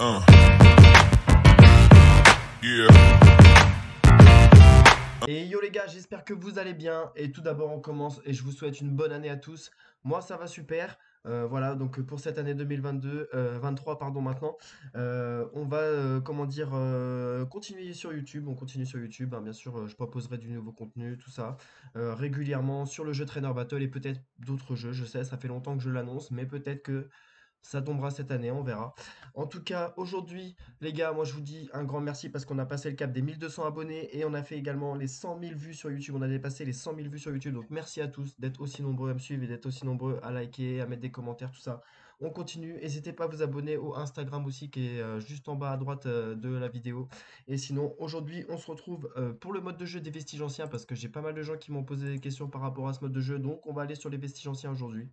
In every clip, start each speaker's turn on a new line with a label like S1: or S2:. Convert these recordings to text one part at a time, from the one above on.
S1: Yeah.
S2: Et yo les gars, j'espère que vous allez bien. Et tout d'abord, on commence et je vous souhaite une bonne année à tous. Moi, ça va super. Voilà, donc pour cette année 2022, 23 pardon maintenant, on va comment dire continuer sur YouTube. On continue sur YouTube, hein, bien sûr. Je proposerai du nouveau contenu, tout ça régulièrement sur le jeu Trainer Battle et peut-être d'autres jeux. Je sais, ça fait longtemps que je l'annonce, mais peut-être que ça tombera cette année, on verra. En tout cas, aujourd'hui, les gars, moi je vous dis un grand merci parce qu'on a passé le cap des 1200 abonnés et on a fait également les 100 000 vues sur YouTube. On a dépassé les 100 000 vues sur YouTube. Donc merci à tous d'être aussi nombreux à me suivre et d'être aussi nombreux à liker, à mettre des commentaires, tout ça. On continue. N'hésitez pas à vous abonner au Instagram aussi qui est juste en bas à droite de la vidéo. Et sinon, aujourd'hui, on se retrouve pour le mode de jeu des vestiges anciens parce que j'ai pas mal de gens qui m'ont posé des questions par rapport à ce mode de jeu. Donc on va aller sur les vestiges anciens aujourd'hui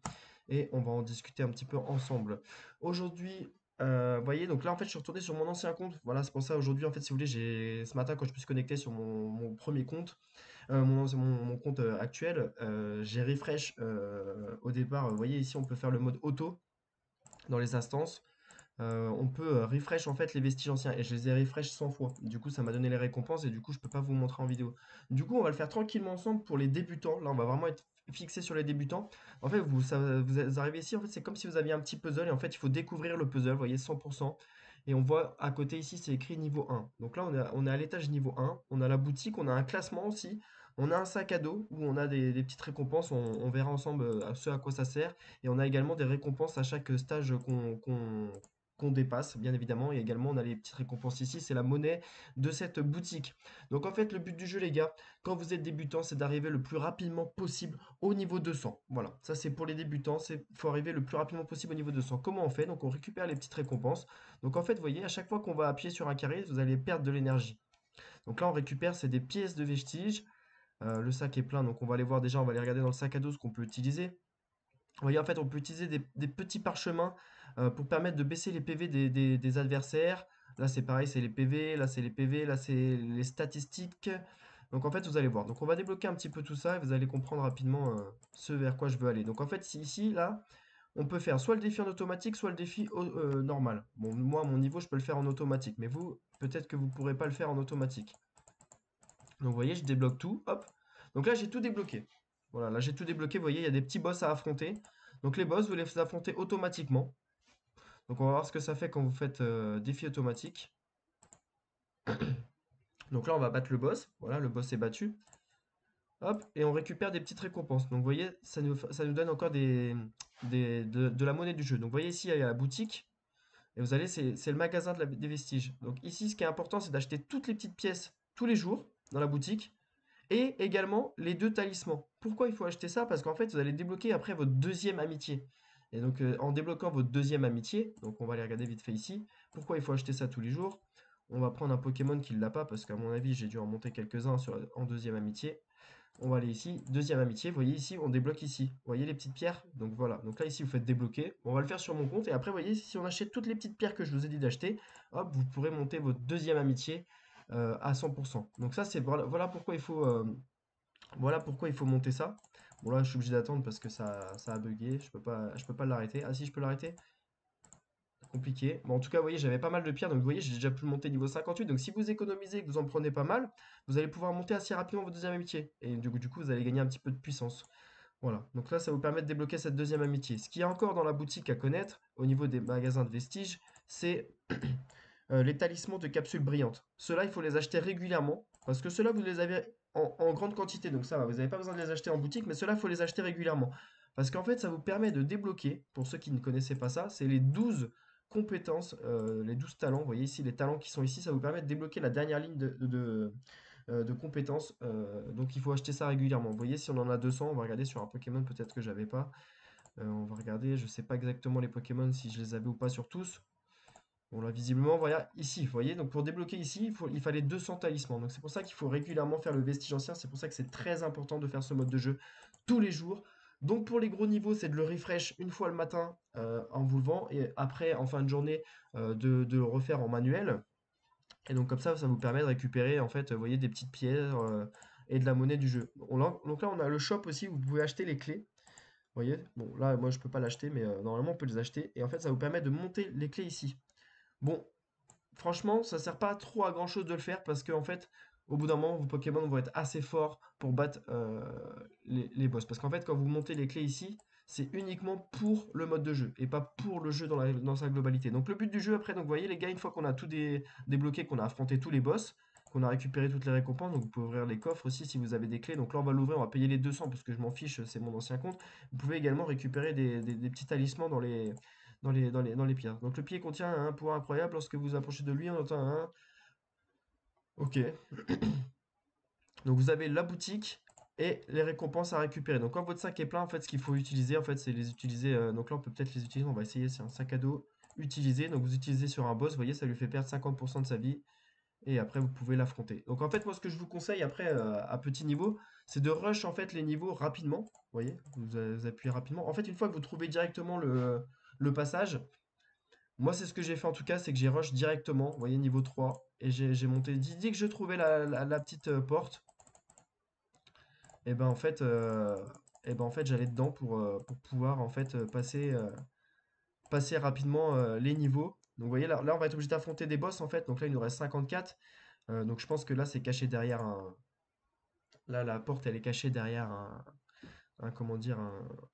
S2: et on va en discuter un petit peu ensemble. Aujourd'hui, vous voyez, donc là en fait je suis retourné sur mon ancien compte. Voilà, c'est pour ça aujourd'hui en fait si vous voulez, j'ai ce matin quand je me suis connecté sur mon premier compte, mon compte actuel, j'ai refresh au départ. Vous voyez ici on peut faire le mode auto dans les instances. On peut refresh en fait les vestiges anciens et je les ai refresh 100 fois. Du coup, ça m'a donné les récompenses et du coup, je peux pas vous montrer en vidéo. Du coup, on va le faire tranquillement ensemble pour les débutants. Là, on va vraiment être fixé sur les débutants. En fait, vous arrivez ici, en fait, c'est comme si vous aviez un petit puzzle et en fait, il faut découvrir le puzzle, vous voyez, 100%. Et on voit à côté ici, c'est écrit niveau 1. Donc là, on est à l'étage niveau 1. On a la boutique, on a un classement aussi. On a un sac à dos où on a des petites récompenses. On verra ensemble ce à quoi ça sert. Et on a également des récompenses à chaque stage qu'on dépasse, bien évidemment. Et également, on a les petites récompenses ici, c'est la monnaie de cette boutique. Donc en fait, le but du jeu, les gars, quand vous êtes débutant, c'est d'arriver le plus rapidement possible au niveau 200. Voilà, ça c'est pour les débutants, il faut arriver le plus rapidement possible au niveau 200. Comment on fait? Donc on récupère les petites récompenses. Donc en fait, vous voyez, à chaque fois qu'on va appuyer sur un carré, vous allez perdre de l'énergie. Donc là, on récupère, c'est des pièces de vestige. Le sac est plein, donc on va aller voir déjà, on va aller regarder dans le sac à dos ce qu'on peut utiliser. Vous voyez, en fait, on peut utiliser des petits parchemins pour permettre de baisser les PV des adversaires. Là, c'est pareil, c'est les PV, là, c'est les PV, là, c'est les statistiques. Donc, en fait, vous allez voir. Donc, on va débloquer un petit peu tout ça et vous allez comprendre rapidement ce vers quoi je veux aller. Donc, en fait, ici, là, on peut faire soit le défi en automatique, soit le défi normal. Bon, moi, à mon niveau, je peux le faire en automatique, mais vous, peut-être que vous ne pourrez pas le faire en automatique. Donc, vous voyez, je débloque tout. Hop. Donc là, j'ai tout débloqué. Voilà, là, j'ai tout débloqué. Vous voyez, il y a des petits boss à affronter. Donc, les boss, vous les affrontez automatiquement. Donc, on va voir ce que ça fait quand vous faites défi automatique. Donc là, on va battre le boss. Voilà, le boss est battu. Hop, et on récupère des petites récompenses. Donc, vous voyez, ça nous donne encore de la monnaie du jeu. Donc, vous voyez ici, il y a la boutique. Et vous allez, c'est le magasin des vestiges. Donc, ici, ce qui est important, c'est d'acheter toutes les petites pièces tous les jours dans la boutique. Et également les deux talismans. Pourquoi il faut acheter ça? Parce qu'en fait, vous allez débloquer après votre deuxième amitié. Et donc, en débloquant votre deuxième amitié, donc on va aller regarder vite fait ici. Pourquoi il faut acheter ça tous les jours? On va prendre un Pokémon qui ne l'a pas, parce qu'à mon avis, j'ai dû en monter quelques-uns en deuxième amitié. On va aller ici, deuxième amitié. Vous voyez ici, on débloque ici. Vous voyez les petites pierres? Donc voilà. Donc là, ici, vous faites débloquer. On va le faire sur mon compte. Et après, vous voyez, si on achète toutes les petites pierres que je vous ai dit d'acheter, hop, vous pourrez monter votre deuxième amitié à 100%. Donc ça, c'est voilà pourquoi il faut monter ça. Bon là je suis obligé d'attendre parce que ça a bugué. Je peux pas l'arrêter. Ah si je peux l'arrêter. Compliqué. Bon en tout cas vous voyez j'avais pas mal de pierres donc vous voyez j'ai déjà pu monter niveau 58. Donc si vous économisez et que vous en prenez pas mal, vous allez pouvoir monter assez rapidement votre deuxième amitié. Et du coup vous allez gagner un petit peu de puissance. Voilà. Donc là ça vous permet de débloquer cette deuxième amitié. Ce qu'il y a encore dans la boutique à connaître au niveau des magasins de vestiges, c'est les talismans de capsules brillantes. Ceux-là, il faut les acheter régulièrement parce que ceux-là, vous les avez en grande quantité. Donc ça va, vous n'avez pas besoin de les acheter en boutique, mais ceux-là, il faut les acheter régulièrement. Parce qu'en fait, ça vous permet de débloquer, pour ceux qui ne connaissaient pas ça, c'est les 12 compétences, les 12 talents. Vous voyez ici, les talents qui sont ici, ça vous permet de débloquer la dernière ligne de compétences. Donc il faut acheter ça régulièrement. Vous voyez, si on en a 200, on va regarder sur un Pokémon peut-être que j'avais pas. On va regarder, je sais pas exactement les Pokémon si je les avais ou pas sur tous. Bon là visiblement voilà ici vous voyez donc pour débloquer ici il fallait 200 talismans donc c'est pour ça qu'il faut régulièrement faire le vestige ancien, c'est pour ça que c'est très important de faire ce mode de jeu tous les jours. Donc pour les gros niveaux c'est de le refresh une fois le matin en vous levant et après en fin de journée de le refaire en manuel et donc comme ça vous permet de récupérer en fait vous voyez des petites pierres et de la monnaie du jeu. Donc là on a le shop aussi où vous pouvez acheter les clés. Vous voyez, bon là moi je peux pas l'acheter mais normalement on peut les acheter et en fait ça vous permet de monter les clés ici. Bon, franchement, ça sert pas trop à grand chose de le faire parce qu'en fait, au bout d'un moment, vos Pokémon vont être assez forts pour battre les boss. Parce qu'en fait, quand vous montez les clés ici, c'est uniquement pour le mode de jeu et pas pour le jeu dans sa globalité. Donc le but du jeu après, donc vous voyez les gars, une fois qu'on a tout débloqué, qu'on a affronté tous les boss, qu'on a récupéré toutes les récompenses, donc vous pouvez ouvrir les coffres aussi si vous avez des clés. Donc là on va l'ouvrir, on va payer les 200 parce que je m'en fiche, c'est mon ancien compte. Vous pouvez également récupérer des petits talismans dans les pierres. Donc le pied contient un pouvoir incroyable. Lorsque vous approchez de lui, on entend un. Ok. Donc vous avez la boutique et les récompenses à récupérer. Donc quand votre sac est plein, en fait, ce qu'il faut utiliser, en fait, c'est les utiliser. Donc là, on peut peut-être les utiliser. On va essayer. C'est un sac à dos utilisé. Donc vous utilisez sur un boss. Vous voyez, ça lui fait perdre 50% de sa vie. Et après, vous pouvez l'affronter. Donc en fait, moi, ce que je vous conseille après, à petit niveau, c'est de rush en fait les niveaux rapidement. Vous voyez, vous appuyez rapidement. En fait, une fois que vous trouvez directement le passage, moi, c'est ce que j'ai fait en tout cas, c'est que j'ai rush directement, vous voyez, niveau 3, et j'ai monté. Dès que je trouvais la petite porte, et ben en fait, j'allais dedans pour pouvoir en fait passer rapidement les niveaux. Donc vous voyez, là, on va être obligé d'affronter des boss en fait, donc là il nous reste 54. Donc je pense que là c'est caché derrière un. Là, la porte elle est cachée derrière comment dire,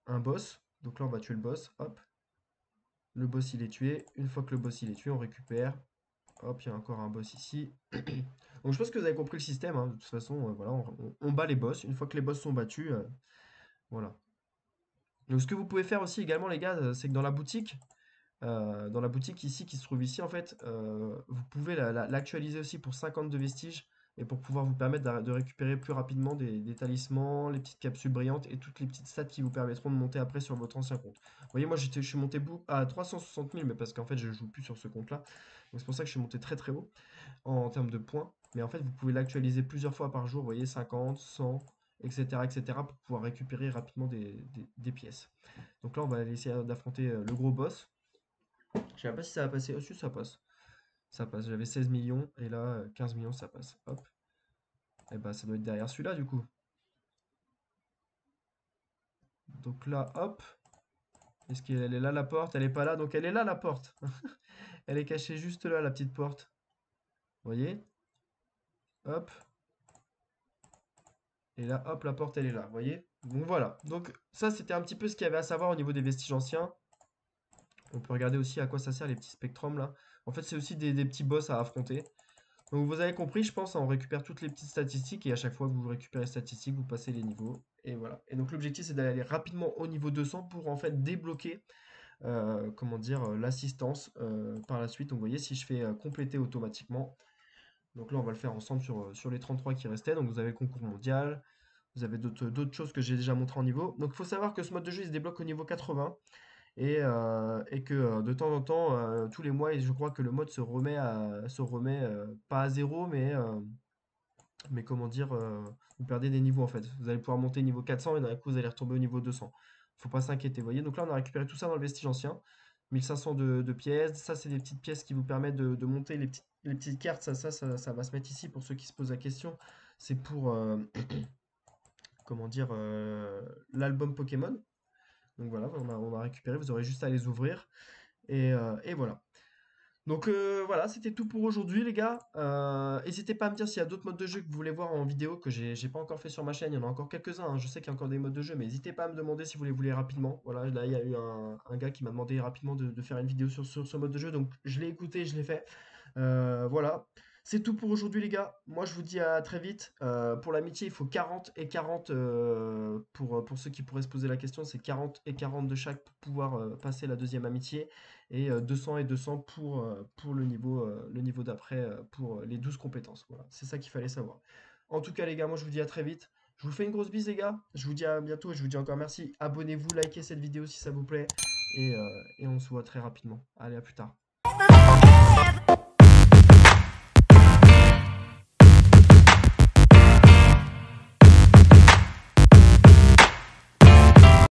S2: un boss. Donc là on va tuer le boss, hop. Le boss il est tué. Une fois que le boss il est tué, on récupère. Hop, il y a encore un boss ici. Donc je pense que vous avez compris le système, hein. De toute façon, voilà, on bat les boss. Une fois que les boss sont battus, voilà. Donc ce que vous pouvez faire aussi également, les gars, c'est que dans la boutique ici, qui se trouve ici, en fait, vous pouvez l'actualiser aussi pour 52 vestiges et pour pouvoir vous permettre de récupérer plus rapidement des talismans, les petites capsules brillantes et toutes les petites stats qui vous permettront de monter après sur votre ancien compte. Vous voyez, moi je suis monté à 360 000, mais parce qu'en fait je joue plus sur ce compte-là. Donc c'est pour ça que je suis monté très très haut en termes de points. Mais en fait, vous pouvez l'actualiser plusieurs fois par jour, vous voyez, 50, 100, etc., pour pouvoir récupérer rapidement des pièces. Donc là, on va essayer d'affronter le gros boss. Je sais pas si ça va passer. Oh, si, ça passe. Ça passe. J'avais 16 millions et là, 15 millions, ça passe. Hop. Et bah, ça doit être derrière celui-là, du coup. Donc là, hop. Est-ce qu'elle est là, la porte? Elle est pas là, donc elle est là, la porte. Elle est cachée juste là, la petite porte. Vous voyez? Hop. Et là, hop, la porte, elle est là. Vous voyez? Donc voilà. Donc ça, c'était un petit peu ce qu'il y avait à savoir au niveau des vestiges anciens. On peut regarder aussi à quoi ça sert les petits spectrums là. En fait, c'est aussi des petits boss à affronter. Donc vous avez compris, je pense, on récupère toutes les petites statistiques et à chaque fois que vous récupérez les statistiques, vous passez les niveaux. Et voilà. Et donc l'objectif, c'est d'aller rapidement au niveau 200 pour en fait débloquer, comment dire, l'assistance par la suite. Donc vous voyez, si je fais compléter automatiquement, donc là on va le faire ensemble sur les 33 qui restaient. Donc vous avez le concours mondial, vous avez d'autres choses que j'ai déjà montré en niveau. Donc il faut savoir que ce mode de jeu il se débloque au niveau 80 et que de temps en temps, tous les mois, et je crois que le mode se remet pas à zéro, mais comment dire, vous perdez des niveaux en fait. Vous allez pouvoir monter niveau 400 et d'un coup vous allez retomber au niveau 200. Faut pas s'inquiéter, vous voyez. Donc là on a récupéré tout ça dans le vestige ancien. 1500 de pièces. Ça c'est des petites pièces qui vous permettent de monter les petites cartes. Ça va se mettre ici pour ceux qui se posent la question. C'est pour, comment dire, l'album Pokémon. Donc voilà, on a récupéré. Vous aurez juste à les ouvrir. Et voilà. Donc voilà, c'était tout pour aujourd'hui les gars. N'hésitez pas à me dire s'il y a d'autres modes de jeu que vous voulez voir en vidéo que j'ai pas encore fait sur ma chaîne. Il y en a encore quelques-uns, hein. Je sais qu'il y a encore des modes de jeu, mais n'hésitez pas à me demander si vous les voulez rapidement. Voilà, là il y a eu un gars qui m'a demandé rapidement de faire une vidéo sur ce mode de jeu, donc je l'ai écouté, je l'ai fait. Voilà. C'est tout pour aujourd'hui les gars. Moi je vous dis à très vite. Pour l'amitié, il faut 40 et 40 pour ceux qui pourraient se poser la question. C'est 40 et 40 de chaque pour pouvoir passer la deuxième amitié. Et 200 et 200 pour le niveau d'après pour les 12 compétences. Voilà, c'est ça qu'il fallait savoir. En tout cas les gars, moi je vous dis à très vite. Je vous fais une grosse bise les gars. Je vous dis à bientôt et je vous dis encore merci. Abonnez-vous, likez cette vidéo si ça vous plaît. Et on se voit très rapidement. Allez, à plus tard.